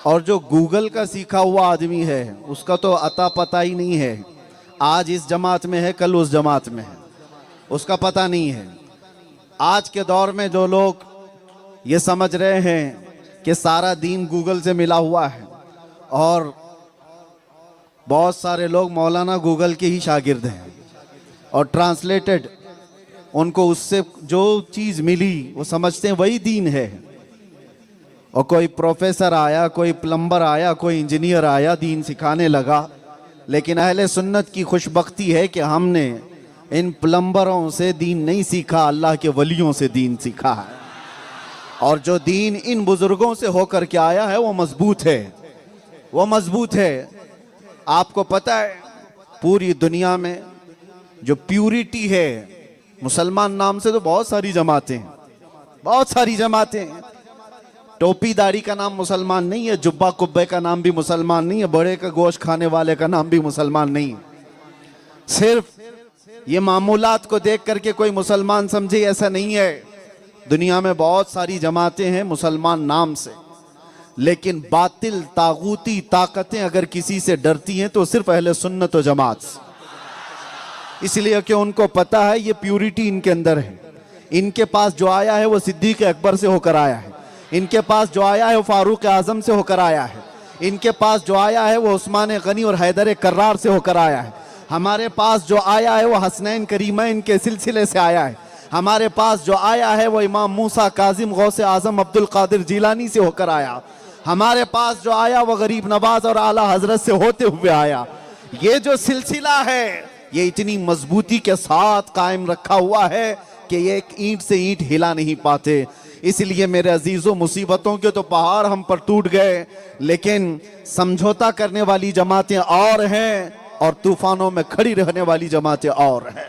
اور جو گوگل کا سیکھا ہوا آدمی ہے اس کا تو عطا پتہ ہی نہیں ہے، آج اس جماعت میں ہے کل اس جماعت میں ہے، اس کا پتہ نہیں ہے۔ آج کے دور میں جو لوگ یہ سمجھ رہے ہیں کہ سارا دین گوگل سے ملا ہوا ہے، اور بہت سارے لوگ مولانا گوگل کے ہی شاگرد ہیں، اور ٹرانسلیٹڈ ان کو اس سے جو چیز ملی وہ سمجھتے ہیں وہی دین ہے۔ اور کوئی پروفیسر آیا، کوئی پلمبر آیا، کوئی انجینئر آیا، دین سکھانے لگا۔ لیکن اہل سنت کی خوش بختی ہے کہ ہم نے ان پلمبروں سے دین نہیں سیکھا، اللہ کے ولیوں سے دین سیکھا ہے، اور جو دین ان بزرگوں سے ہو کر کے آیا ہے وہ مضبوط ہے، وہ مضبوط ہے۔ آپ کو پتہ ہے پوری دنیا میں جو پیورٹی ہے، مسلمان نام سے تو بہت ساری جماعتیں ہیں، بہت ساری جماعتیں ہیں۔ ٹوپی داڑھی کا نام مسلمان نہیں ہے، جبہ کبے کا نام بھی مسلمان نہیں ہے، بڑے کا گوشت کھانے والے کا نام بھی مسلمان نہیں ہے۔ صرف یہ معمولات کو دیکھ کر کے کوئی مسلمان سمجھے، ایسا نہیں ہے۔ دنیا میں بہت ساری جماعتیں ہیں مسلمان نام سے، لیکن باطل طاغوتی طاقتیں اگر کسی سے ڈرتی ہیں تو صرف اہل سنت و جماعت سے، اس لیے کہ ان کو پتہ ہے یہ پیورٹی ان کے اندر ہے۔ ان کے پاس جو آیا ہے وہ صدیق اکبر سے ہو کر آیا ہے، ان کے پاس جو آیا ہے وہ فاروق اعظم سے ہو کر آیا ہے، ان کے پاس جو آیا ہے وہ عثمان غنی اور حیدر کرار سے ہو کر آیا ہے۔ ہمارے پاس جو آیا ہے وہ حسنین کریمین کے سلسلے سے آیا ہے۔ ہمارے پاس جو آیا ہے وہ امام موسیٰ کاظم غوث اعظم عبد القادر جیلانی سے ہو کر آیا۔ ہمارے پاس جو آیا وہ غریب نواز اور اعلیٰ حضرت سے ہوتے ہوئے آیا۔ یہ جو سلسلہ ہے یہ اتنی مضبوطی کے ساتھ قائم رکھا ہوا ہے کہ یہ ایک اینٹ سے اینٹ ہلا نہیں پاتے۔ اس لیے میرے عزیزوں، مصیبتوں کے تو پہاڑ ہم پر ٹوٹ گئے، لیکن سمجھوتا کرنے والی جماعتیں اور ہیں، اور طوفانوں میں کھڑی رہنے والی جماعتیں اور ہیں۔